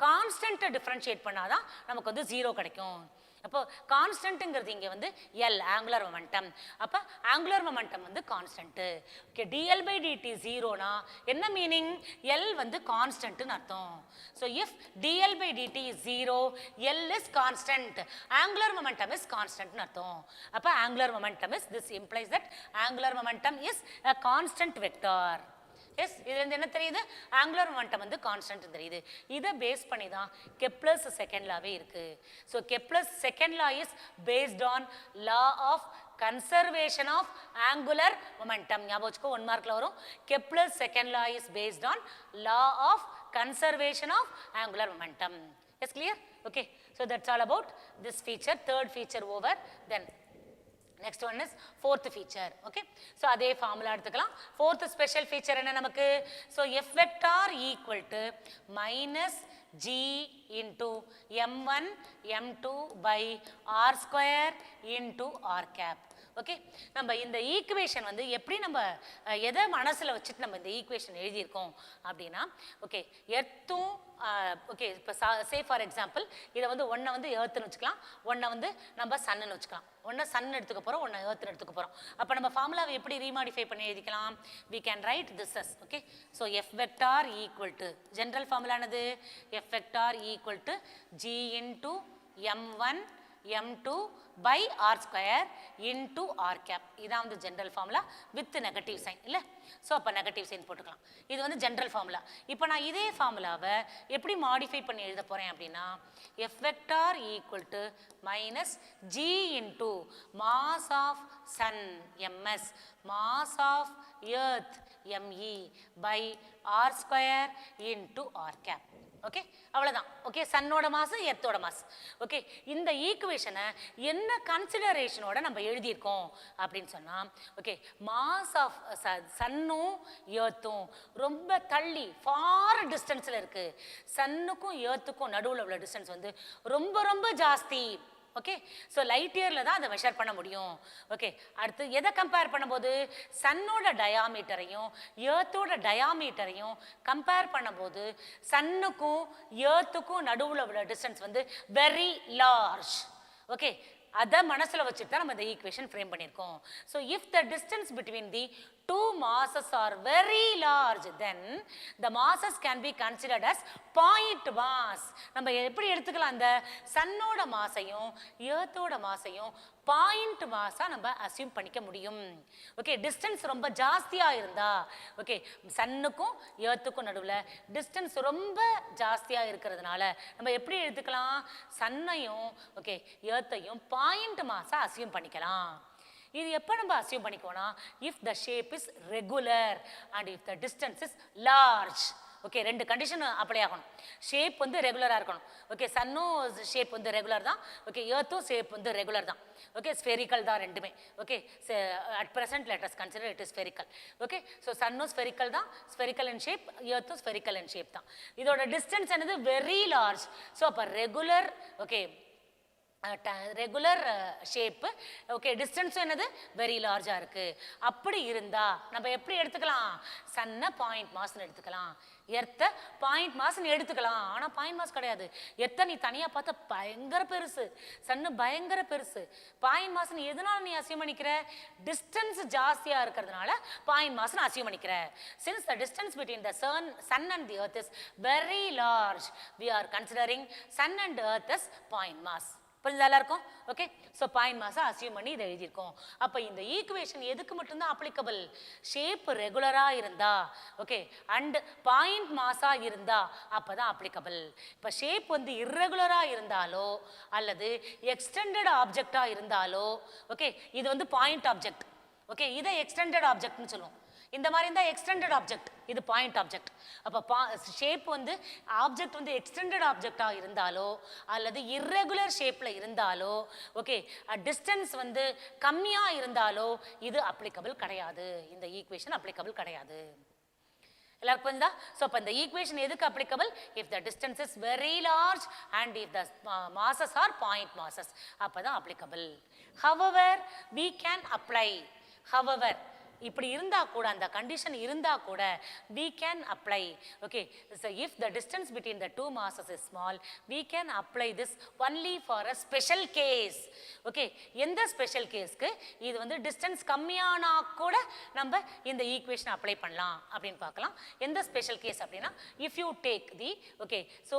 கான்ஸ்டன்ட்டை டிஃபரன்ஷியேட் பண்ணாதான் நமக்கு வந்து 0 கிடைக்கும். அப்போ கான்ஸ்டன்ட்ங்கிறது இங்க வந்து L, ஆங்குலர் மொமெண்டம். அப்ப ஆங்குலர் மொமெண்டம் வந்து constant. Okay, dl by dt 0னா என்ன மீனிங்? L வந்து கான்ஸ்டன்ட்னு அர்த்தம். so if dl by dt is 0, L is constant, angular momentum is constant னு அர்த்தம். அப்ப angular momentum is, this implies that angular momentum is a constant vector. yes, இதுல இருந்து என்ன தெரியுது? ஆங்குலர் மொமெண்டம் வந்து கான்ஸ்டன்ட் தெரியுது. இதை பேஸ் பண்ணி தான் கெப்லர்ஸ் செகண்ட் லாவே இருக்கு. So Kepler's second law is based on law of conservation of angular momentum. ஞாபகம் வச்சுக்கோ, 1 மார்க்ல வரும். Kepler's second law is based on law of conservation of angular momentum. yes, clear? okay, so that's all about this feature. Third feature over. Then next one is fourth feature. okay, so அதே formula எடுத்துக்கலாம். fourth special feature என்ன நமக்கு? so f vector equal to minus g into m1 m2 by r square into r cap. Okay, நம்ம இந்த equation வந்து எப்படி நம்ம எதை மனசில் வச்சுட்டு நம்ம இந்த ஈக்குவேஷன் எழுதியிருக்கோம் அப்படின்னா, ஓகே, எர்த்தும் ஓகே, இப்போ சே ஃபார் எக்ஸாம்பிள் இதை வந்து ஒன்றை வந்து எர்த்துன்னு வச்சுக்கலாம், ஒன்றை வந்து நம்ம சன்னு வச்சுக்கலாம். ஒன்றை சன் எடுத்துக்க போகிறோம், ஒன்றை எர்த்துன்னு எடுத்துக்க போகிறோம். அப்போ நம்ம ஃபார்முலாவை எப்படி ரீமாடிஃபை பண்ணி எழுதிக்கலாம்? we can write this as, okay, so f vector equal to, general formula என்னது? f vector equal to g into m1 m2 by r square into r cap. இதான் வந்து general formula with negative sign இல்ல. So அப்ப negative sign போட்டுக்கலாம். இது வந்து general formula. இப்போ நான் இதே ஃபார்முலாவை எப்படி மாடிஃபை பண்ணி எழுத போறேன் அப்படின்னா f vector equal to minus g into mass of sun ms mass of earth me by r square into r cap. Okay, அவ்வளோதான். ஓகே, சன்னோட மாஸ் எர்த்தோட மாஸ். ஓகே, இந்த ஈக்குவேஷனை என்ன கன்சிடரேஷனோட நம்ம எழுதியிருக்கோம் அப்படின்னு சொன்னால், ஓகே, மாஸ் ஆஃப் சன்னும் எர்த்தும் ரொம்ப தள்ளி ஃபார் டிஸ்டன்ஸில் இருக்குது. சன்னுக்கும் எர்த்துக்கும் நடுவில் உள்ள டிஸ்டன்ஸ் வந்து ரொம்ப ரொம்ப ஜாஸ்தி. ஓகே, ஸோ லைட் இயரில் தான் அதை மெஷர் பண்ண முடியும். ஓகே, அடுத்து எதை கம்பேர் பண்ணும்போது சன்னோட டயாமீட்டரையும் எர்த்தோட டயாமீட்டரையும் கம்பேர் பண்ணும்போது சன்னுக்கும் எர்த்துக்கும் நடுவில் உள்ள டிஸ்டன்ஸ் வந்து வெரி லார்ஜ். ஓகே, அதை மனசில் வச்சுட்டு தான் நம்ம இந்த ஈக்குவேஷன் ஃப்ரேம் பண்ணியிருக்கோம். So if the distance between the two masses are very large, then the masses can be considered as point mass. நம்ம எப்படி எடுத்துக்கலாம், அந்த சன்னோட மாசையும் எர்த்தோட மாசையும் பாயிண்ட் மாஸா நம்ம அசியூம் பண்ணிக்க முடியும். ஓகே, டிஸ்டன்ஸ் ரொம்ப ஜாஸ்தியா இருந்தா, ஓகே, சன்னுக்கும் எர்த்துக்கும் நடுவில் டிஸ்டன்ஸ் ரொம்ப ஜாஸ்தியா இருக்கிறதுனால நம்ம எப்படி எடுத்துக்கலாம், சன்னையும் ஓகே எர்த்தையும் பாயிண்ட் மாஸா அசியூம் பண்ணிக்கலாம். இது எப்போ நம்ம அசியூம் பண்ணிக்கோனா, if the shape is regular and if the distance is large. Okay, ரெண்டு கண்டிஷன் அப்ளை ஆகணும். ஷேப் வந்து ரெகுலராக இருக்கணும். ஓகே, சன்னும் ஷேப் வந்து ரெகுலர் தான். ஓகே, எர்த்தும் ஷேப் வந்து ரெகுலர் தான். ஓகே, ஸ்பெரிக்கல் தான் ரெண்டுமே. Okay, at present let us consider it is spherical. Okay, so சன்னும் ஸ்பெரிக்கல் தான், spherical in shape, எர்த்தும் spherical in shape தான். இதோட டிஸ்டன்ஸ் என்னது வெரி லார்ஜ். ஸோ அப்போ regular, okay, regular shape, okay, டிஸ்டன்ஸும் என்னது வெரி லார்ஜாக இருக்குது. அப்படி இருந்தால் நம்ம எப்படி எடுத்துக்கலாம், சன்னை பாயிண்ட் மாஸ்ன்னு எடுத்துக்கலாம், எர்த்தை பாயிண்ட் மாஸ்ன்னு எடுத்துக்கலாம். ஆனால் பாயிண்ட் மாஸ் கிடையாது. எர்த்தை நீ தனியாக பார்த்தா பயங்கர பெருசு, சன்னு பயங்கர பெருசு. பாயிண்ட் மாஸ்ன்னு எதனால நீ அசியூம் பண்ணிக்கிற, டிஸ்டன்ஸ் ஜாஸ்தியாக இருக்கிறதுனால பாயிண்ட் மாஸ்ன்னு அசியூம் பண்ணிக்கிற. Since the distance between the sun and the earth is very large, we are considering sun and earth is point mass. புரிஞ்சு எல்லாருக்கும்? ஓகே, ஸோ பாயிண்ட் மாஸை அசியூம் பண்ணி இதை எழுதியிருக்கோம். அப்போ இந்த ஈக்குவேஷன் எதுக்கு மட்டும்தான் அப்ளிகபிள், ஷேப் ரெகுலராக இருந்தா, ஓகே, அண்ட் பாயிண்ட் மாஸாக இருந்தா அப்போ தான் அப்ளிகபிள். இப்போ ஷேப் வந்து இர்ரெகுலராக இருந்தாலோ அல்லது எக்ஸ்டெண்டட் ஆப்ஜெக்டாக இருந்தாலோ, ஓகே, இது வந்து பாயிண்ட் ஆப்ஜெக்ட். ஓகே, இதை எக்ஸ்டெண்டட் ஆப்ஜெக்ட்னு சொல்லுவோம். இந்த மாதிரி இருந்தால் எக்ஸ்டெண்டட் ஆப்ஜெக்ட், இது பாயிண்ட் ஆப்ஜெக்ட். அப்போ ஷேப் வந்து ஆப்ஜெக்ட் வந்து எக்ஸ்டெண்டட் ஆப்ஜெக்டாக இருந்தாலோ அல்லது இர்ரெகுலர் ஷேப்பில் இருந்தாலோ, ஓகே, டிஸ்டன்ஸ் வந்து கம்மியாக இருந்தாலோ இது அப்ளிகபிள் கிடையாது. இந்த ஈக்குவேஷன் அப்ளிகபிள் கிடையாது. எல்லாருக்கும் புரியுதா? ஸோ அப்போ இந்த ஈக்குவேஷன் எதுக்கு applicable, if the distance is very large and if the masses are point masses, அப்போ தான் applicable. However we can apply, however இப்படி இருந்தா கூட, அந்த கண்டிஷன் இருந்தா கூட we can apply. Okay, so if the distance between the two masses is small, we can apply this only for a special case. Okay, எந்த special கேஸ்க்கு இது வந்து distance கம்மியானா கூட நம்ம இந்த ஈக்குவேஷன் அப்ளை பண்ணலாம் அப்படின்னு பார்க்கலாம். எந்த ஸ்பெஷல் கேஸ் அப்படின்னா, if you take the, okay, so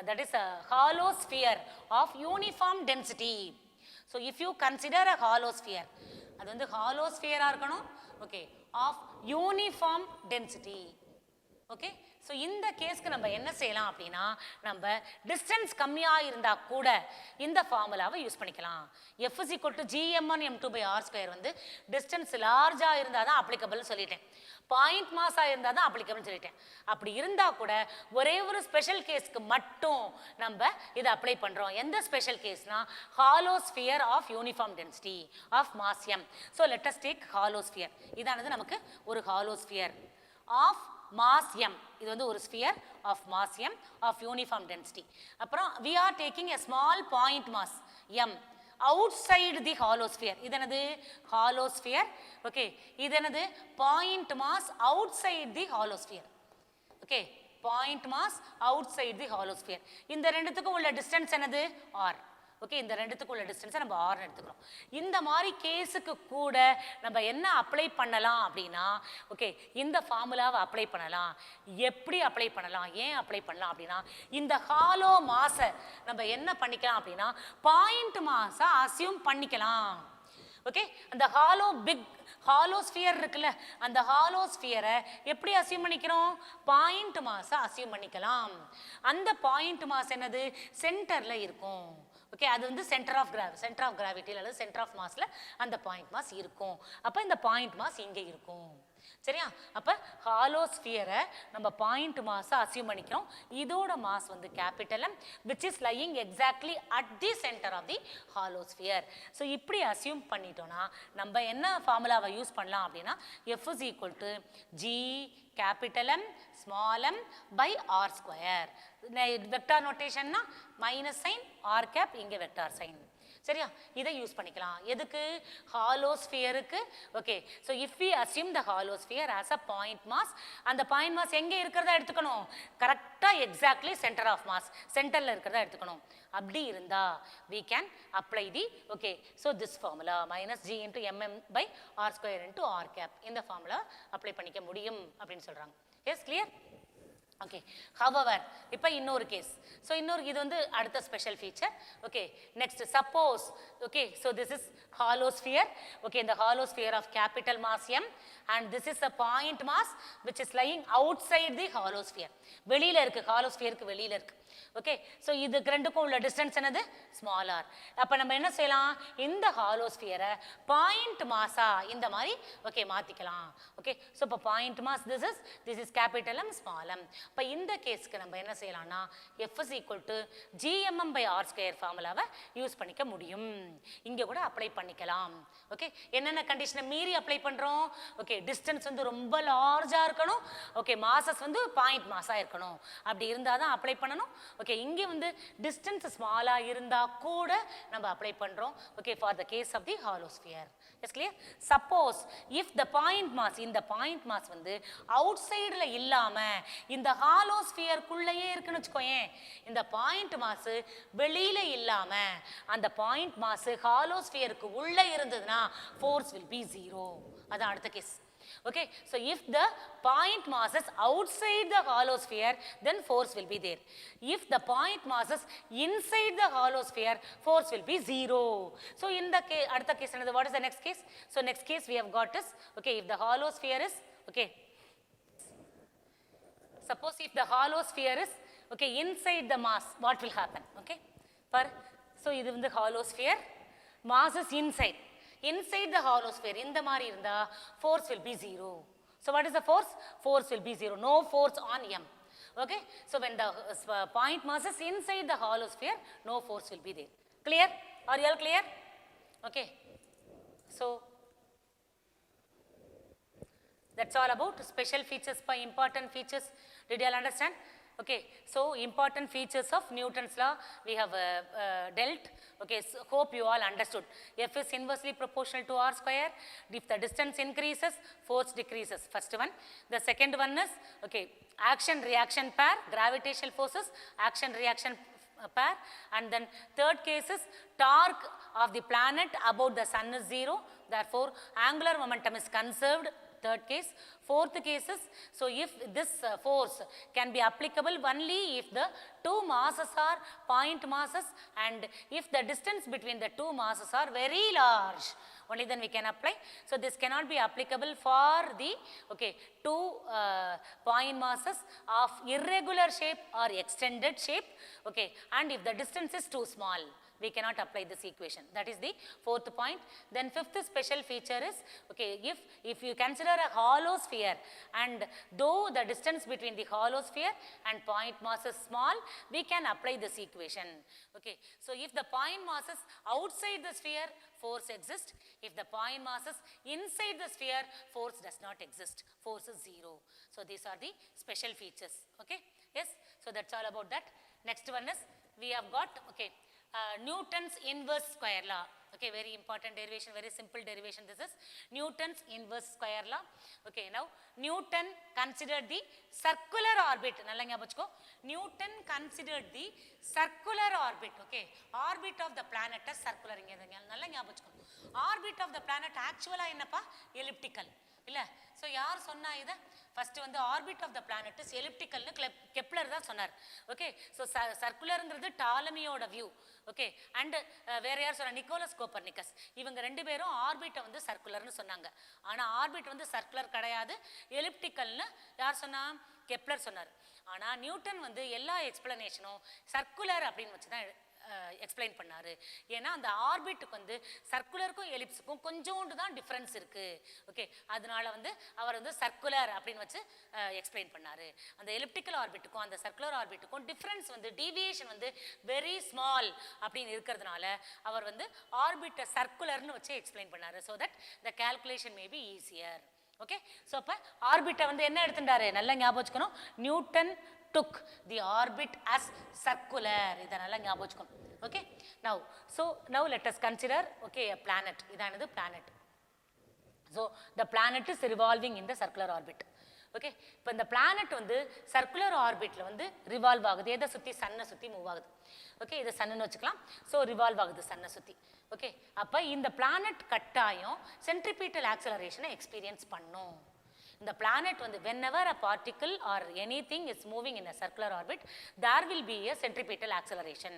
that is a hollow sphere of uniform density. So if you consider a hollow sphere, அது வந்து ஹாலோ ஸ்பியரா இருக்கணும், okay, of uniform density. Okay, so இந்த கேஸ்க்கு நம்ம என்ன செய்யலாம் அப்படின்னா, நம்ம டிஸ்டன்ஸ் கம்மியாக இருந்தால் கூட இந்த ஃபார்முலாவை யூஸ் பண்ணிக்கலாம். F is equal to gm1 m2/r² வந்து டிஸ்டன்ஸ் லார்ஜாக இருந்தால் தான் அப்ளிகபிள்னு சொல்லிட்டேன், பாயிண்ட் மாஸாக இருந்தால் தான் அப்ளிகபிள்னு சொல்லிட்டேன். அப்படி இருந்தால் கூட ஒரே ஒரு ஸ்பெஷல் கேஸ்க்கு மட்டும் நம்ம இதை அப்ளை பண்ணுறோம். எந்த ஸ்பெஷல் கேஸ்னா, hollow sphere of uniform density of mass m. So let us take hollow sphere. இதானது நமக்கு ஒரு hollow sphere of mass m. இது வந்து ஒரு sphere of mass m of uniform density. அப்புறம் we are taking a small point mass m outside the hollow sphere. இதனது hollow sphere. Okay, இதனது point mass outside the hollow sphere. Okay, point mass outside the hollow sphere. இந்த ரெண்டுத்துக்கும் உள்ள distance என்னது, r. Okay, இந்த ரெண்டுத்துக்குள்ள டிஸ்டன்ஸை நம்ம r எடுத்துக்கிறோம். இந்த மாதிரி கேஸுக்கு கூட நம்ம என்ன அப்ளை பண்ணலாம் அப்படின்னா, ஓகே, இந்த ஃபார்முலாவை அப்ளை பண்ணலாம். எப்படி அப்ளை பண்ணலாம், ஏன் அப்ளை பண்ணலாம் அப்படின்னா, இந்த ஹாலோ மாஸை நம்ம என்ன பண்ணிக்கலாம் அப்படின்னா, பாயிண்ட் மாஸை அசியூம் பண்ணிக்கலாம். ஓகே, அந்த ஹாலோ ஸ்பியர் இருக்குல்ல, அந்த ஹாலோ ஸ்பியரை எப்படி அசியூம் பண்ணிக்கிறோம், பாயிண்ட் மாஸை அசியூம் பண்ணிக்கலாம். அந்த பாயிண்ட் மாஸ் என்னது, சென்டரில் இருக்கும். ஓகே, அது வந்து சென்டர் ஆஃப் கிராவிட்டி அல்லது சென்டர் ஆஃப் மாஸில் அந்த பாயிண்ட் மாஸ் இருக்கும். அப்போ இந்த பாயிண்ட் மாஸ் இங்கே இருக்கும். சரியா? அப்போ ஹாலோ ஸ்பியரை நம்ம பாயிண்ட் மாஸை அசியூம் பண்ணிக்கிறோம். இதோட மாஸ் வந்து capital M, which is lying exactly at the centre of the hollow sphere. So இப்படி அசியூம் பண்ணிட்டோம்னா நம்ம என்ன ஃபார்முலாவை யூஸ் பண்ணலாம் அப்படின்னா F is equal to G capital M small m by R square. Vector நோட்டேஷன்னா மைனஸ் சைன் ஆர் கேப், இங்கே vector sign. சரியா? இதை யூஸ் பண்ணிக்கலாம். எதுக்கு? ஹாலோ ஸ்பியருக்கு. Okay, so if we assume the hollow sphere as a point mass, அந்த point mass எங்கே இருக்கிறதா எடுத்துக்கணும்? கரெக்டாக எக்ஸாக்ட்லி சென்டர் ஆஃப் மாஸ், சென்டரில் இருக்கிறதா எடுத்துக்கணும். அப்படி இருந்தா we can apply the okay, so this formula minus G into mm by R square into R cap, இந்த formula apply பண்ணிக்க முடியும் அப்படின்னு சொல்றாங்க. Yes, clear? Okay, however இப்போ இன்னொரு கேஸ். ஸோ இன்னொரு இது வந்து அடுத்த special feature. Okay, next suppose okay, so this is hollow sphere. Okay, இந்த hollow sphere of capital mass M and this is a point mass which is lying outside the hollow sphere. வெளியில இருக்கு, hollow ஸ்பியருக்கு வெளியில இருக்கு. Okay, so இதுக்கு ரெண்டுக்கும் உள்ள distance என்னது? Small R. அப்போ நம்ம என்ன செய்யலாம்? இந்த ஹாலோ ஸ்பியரை பாயிண்ட் மாஸா இந்த மாதிரி ஓகே மாற்றிக்கலாம். ஓகே, ஸோ இப்போ point mass this is capital M small m. இப்போ இந்த கேஸ்க்கு நம்ம என்ன செய்யலாம்னா F is equal to GMM by R square ஃபார்முலாவை யூஸ் பண்ணிக்க முடியும். இங்கே கூட அப்ளை பண்ணிக்கலாம். ஓகே, என்னென்ன கண்டிஷனை மீறி அப்ளை பண்ணுறோம்? ஓகே, டிஸ்டன்ஸ் வந்து ரொம்ப லார்ஜாக இருக்கணும். ஓகே, மாசஸ் வந்து பாயிண்ட் மாஸாக இருக்கணும். அப்படி இருந்தால் தான் அப்ளை பண்ணணும். ஓகே, இங்கே வந்து டிஸ்டன்ஸ் ஸ்மாலாக இருந்தால் கூட நம்ம அப்ளை பண்ணுறோம். Okay, for the case of the hollow sphere. Yes clear? Suppose if the point mass, இந்த பாயிண்ட் மாஸ் வந்து அவுட் சைடில் இல்லாமல் இந்த ஹாலோ ஸ்பியருக்குள்ளேயே இருக்குன்னு வச்சுக்கோயேன். இந்த பாயிண்ட் மாஸ் வெளியில் இல்லாமல் அந்த பாயிண்ட் மாஸ் ஹாலோ ஸ்பியருக்கு உள்ளே இருந்ததுன்னா ஃபோர்ஸ் வில் பி 0. அதான் அடுத்த case. Okay, so if the point mass is outside the hollow sphere, then force will be there. If the point mass is inside the hollow sphere, force will be 0. So in the case, adutha case another, what is the next case? So next case we have got is, okay, if the hollow sphere is, okay, suppose if the hollow sphere is, okay, inside the mass, what will happen? Okay, so இது வந்து hollow sphere, mass is inside. Inside the hollow sphere, இந்த மாதிரி இருந்தா force will be 0. So what is the force? Force will be 0. No force on M. Okay, so when the point mass is inside the hollow sphere, no force will be there. Clear? Are you all clear? Okay, so that's all about special features by important features. Did you all understand? Okay, so important features of Newton's law we have dealt. Okay, so hope you all understood. F is inversely proportional to R square. If the distance increases, force decreases. First one. The second one is, okay, action reaction pair, gravitational forces, action reaction pair. And then third case is torque of the planet about the sun is 0. Therefore, angular momentum is conserved. Third case. Fourth case is, so if this force can be applicable only if the two masses are point masses and if the distance between the two masses are very large, only then we can apply. So this cannot be applicable for the, okay, two point masses of irregular shape or extended shape. Okay, and if the distance is too small, we cannot apply this equation. That is the fourth point. Then fifth special feature is, okay, if you consider a hollow sphere and though the distance between the hollow sphere and point mass is small, we can apply this equation. Okay, so if the point mass is outside the sphere, force exists. If the point mass is inside the sphere, force does not exist. Force is 0. So these are the special features. Okay, yes, so that's all about that. Next one is, we have got, okay, Newton's inverse square law. Okay, very important derivation, very simple derivation. This is Newton's inverse square law. Okay, now Newton considered the circular orbit. Nalla ஞாபகம் வச்சுக்கோ. Newton considered the circular orbit. Okay, orbit of the planet as circular. இங்க நல்லா ஞாபகம் வச்சுக்கோ. Orbit of the planet actually என்னப்பா? Elliptical. இல்ல, so யார் சொன்னா இத? ஃபர்ஸ்ட் வந்து orbit of the planet is எலிப்டிக்கல்னு கெப்லர் தான் சொன்னார். ஓகே, ஸோ சர்க்குலருங்கிறது டாலமியோட வியூ. ஓகே, அண்ட் வேற யார் சொன்னா? Nicholas Copernicus. இவங்க ரெண்டு பேரும் ஆர்பிட்டை வந்து சர்க்குலர்னு சொன்னாங்க. ஆனால் ஆர்பிட் வந்து சர்க்குலர் கிடையாது, எலிப்டிக்கல்னு யார் சொன்னா? கெப்லர் சொன்னார். ஆனால் நியூட்டன் வந்து எல்லா எக்ஸ்பிளனேஷனும் சர்க்குலர் அப்படின்னு வச்சு தான் எக்ஸ்பிளைன் பண்ணாரு. ஏன்னா அந்த ஆர்பிட்டுக்கு வந்து சர்க்குலருக்கும் எலிப்ஸுக்கும் கொஞ்சோண்டு தான் டிஃப்ரென்ஸ் இருக்கு. ஓகே, அதனால வந்து அவர் வந்து சர்க்குலர் அப்படின்னு வச்சு எக்ஸ்பிளைன் பண்ணாரு. அந்த எலிப்டிக்கல் ஆர்பிட்டுக்கும் அந்த சர்க்குலர் ஆர்பிட்டுக்கும் டிஃப்ரென்ஸ் வந்து டீவியேஷன் வந்து வெரி ஸ்மால் அப்படின்னு இருக்கிறதுனால அவர் வந்து ஆர்பிட்டை சர்க்குலர்னு வச்சு எக்ஸ்பிளைன் பண்ணாரு. So that the calculation may be easier. Okay, so அப்போ ஆர்பிட்டை வந்து என்ன எடுத்துட்டாரு, நல்லா ஞாபகம் வச்சுக்கணும். Newton took the orbit as circular. இதை நல்லா ஞாபகம் வச்சுக்கணும். Okay, now let us consider, okay, a planet. இதானது planet. So the planet is revolving in the circular orbit. Okay, இப்போ இந்த பிளானட் வந்து சர்க்குலர் ஆர்பிட்டில் வந்து ரிவால்வ் ஆகுது. எதை சுற்றி? சன்னை சுற்றி மூவ் ஆகுது. ஓகே, இதை சன்னுன்னு வச்சுக்கலாம். ஸோ ரிவால்வ் ஆகுது சன்னை சுற்றி. ஓகே, அப்போ இந்த பிளானட் கட்டாயம் சென்ட்ரிபீட்டல் ஆக்சலரேஷனை எக்ஸ்பீரியன்ஸ் பண்ணும். இந்த பிளானட் வந்து whenever a particle or anything is moving in a circular orbit, there will be a centripetal acceleration.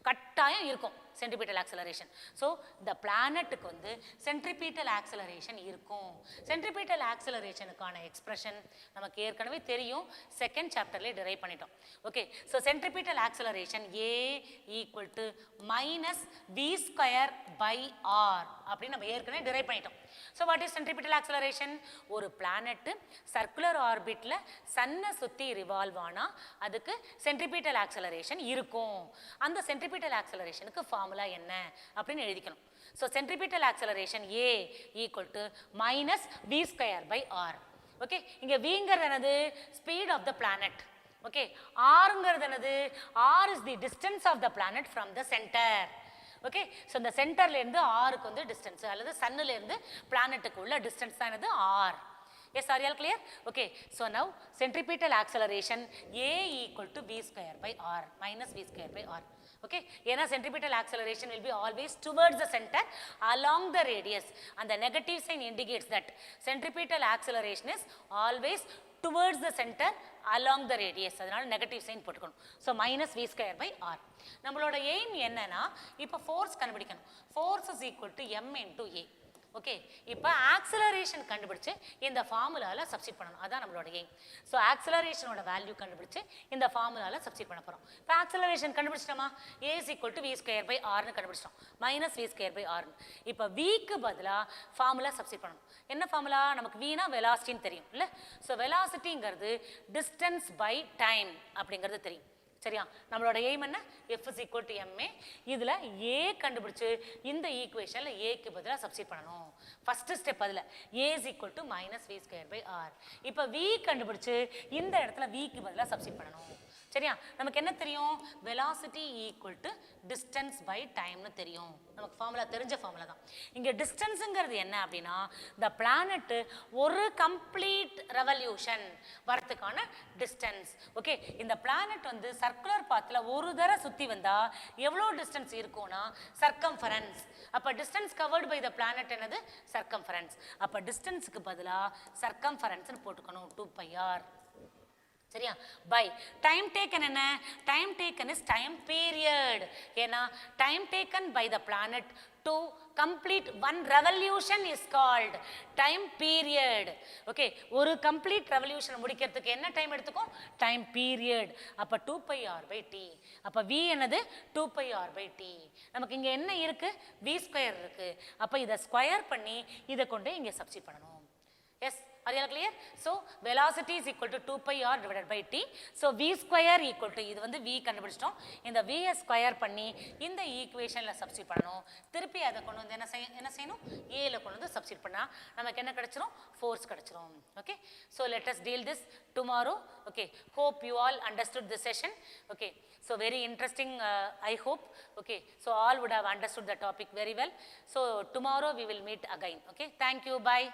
கட்டாயம் இருக்கும் centripetal acceleration. So the planetக்கு வந்து centripetal acceleration இருக்கும். centripetal accelerationக்கான எக்ஸ்பிரஷன் நமக்கு ஏற்கனவே தெரியும், செகண்ட் சாப்டர்லேயே டிரைவ் பண்ணிட்டோம். Okay, so centripetal acceleration A equal to minus V square by R அப்படின்னு நம்ம ஏற்கனவே டிரைவ் பண்ணிட்டோம். So what is centripetal acceleration? ஒரு பிளானட்டு சர்க்குலர் ஆர்பிட்டில் சன்னை சுற்றி ரிவால்வ் ஆனால் அதுக்கு சென்ட்ரிபிட்டல் ஆக்சலரேஷன் இருக்கும். அந்த சென்ட்ரிபிட்டல் ஆக்சலரேஷனுக்கு ஃபார்முலா என்ன அப்படின்னு எழுதிக்கணும். So centripetal acceleration A equal to minus V square by r. Okay, இங்கே Vங்கிறது என்னது? Speed of the planet. Okay, ஆருங்கிறது என்னது? R is the distance of the planet from the centre. Okay, so இந்த சென்டர்லேருந்து ஆருக்கு வந்து டிஸ்டன்ஸ் அல்லது சன்னுலேருந்து பிளானட்டுக்கு உள்ள டிஸ்டன்ஸ் தான் என்னது? R. Yes, are all clear? Okay, so now centripetal acceleration A equal to V square by r minus V square by r. Okay, ஏன்னா centripetal acceleration will be always towards the center along the radius. And the negative sign indicates that centripetal acceleration is always towards the center along the radius. அதனால negative sign போட்டுக்கணும். So minus V square by R. நம்மளோட aim என்னன்னா, இப்போ force கண்டுபிடிக்கணும். Force is equal to M into A. Okay, இப்போ acceleration கண்டுபிடிச்சு இந்த ஃபார்முலாவில் சப்ஸ்டிட் பண்ணணும். அதான் நம்மளோட எய்ம். ஸோ ஆக்சலரேஷனோட வேல்யூ கண்டுபிடிச்சு இந்த ஃபார்முலாவில் சப்ஸ்டிட் பண்ண போகிறோம். இப்போ ஆக்சலரேஷன் கண்டுபிடிச்சிட்டோமா? A is equal to V square by ஆர்னு கண்டுபிடிச்சிட்டோம். மைனஸ் V ஸ்கொயர் பை ஆர்னு. இப்போ Vக்கு பதிலாக ஃபார்முலா சப்ஸ்டிட் பண்ணணும். என்ன ஃபார்முலா? நமக்கு Vனா வெலாசிட்டின்னு தெரியும் இல்லை? ஸோ வெலாசிட்டிங்கிறது டிஸ்டன்ஸ் பை டைம் அப்படிங்கிறது தெரியும். சரியா? நம்மளோட எய்ம் என்ன? F is equal to ma. இதில் A கண்டுபிடிச்சு இந்த ஈக்குவேஷனில் ஏக்கு பதிலாக சப்ஸ்டிட் பண்ணணும். ஃபர்ஸ்ட் ஸ்டெப் அதில் A is equal to minus V square by R. இப்போ V கண்டுபிடிச்சு இந்த இடத்துல Vக்கு பதிலாக சப்ஸ்டிட் பண்ணணும். சரியா? நமக்கு என்ன தெரியும்? Velocity equal to distance by டைம்னு தெரியும். நமக்கு ஃபார்முலா தெரிஞ்ச ஃபார்முலா தான். இங்கே டிஸ்டன்ஸுங்கிறது என்ன அப்படின்னா, இந்த பிளானட்டு ஒரு கம்ப்ளீட் ரெவல்யூஷன் வரத்துக்கான டிஸ்டன்ஸ். ஓகே, இந்த பிளானட் வந்து சர்க்குலர் பாத்தில் ஒரு தடவை சுற்றி வந்தால் எவ்வளோ டிஸ்டன்ஸ் இருக்கும்னா சர்க்கம்ஃபரன்ஸ். அப்போ distance covered by the planet என்னது? சர்க்கம்ஃபரன்ஸ். அப்போ டிஸ்டன்ஸுக்கு பதிலாக சர்க்கம்ஃபரன்ஸ்னு போட்டுக்கணும். 2πr. சரியா? பை டைம் டேக்கன் என்ன? Time taken is time period. ஏன்னா time taken by the planet to complete one revolution is called time period. Okay, ஒரு கம்ப்ளீட் ரெவல்யூஷன் முடிக்கிறதுக்கு என்ன டைம் எடுத்துக்கும்? Time period. அப்போ 2πr/t. அப்போ V என்னது? 2πr/t. நமக்கு இங்கே என்ன இருக்கு? V ஸ்கொயர் இருக்கு. அப்போ இதை ஸ்கொயர் பண்ணி இதை கொண்டு இங்கே சப்ஸ்டிட் பண்ணணும். Yes, are you all clear? So velocity is equal to 2πr divided by t. So V square equal to, இது வந்து V கண்டுபிடிச்சிட்டோம். இந்த V ஸ்கொயர் பண்ணி இந்த ஈக்குவேஷனில் சப்ஸ்டிட் பண்ணணும். திருப்பி அதை கொண்டு வந்து என்ன செய்யணும்? ஏல கொண்டு வந்து சப்ஸ்டிட் பண்ணால் நமக்கு என்ன கிடைச்சிரும்? ஃபோர்ஸ் கிடைச்சிரும். Okay, so let as deal this tomorrow. Okay, hope you all understood this session. Okay, so very interesting, I hope. Okay, so all would have understood the topic very well. So tomorrow we will meet again. Okay, thank you, bye.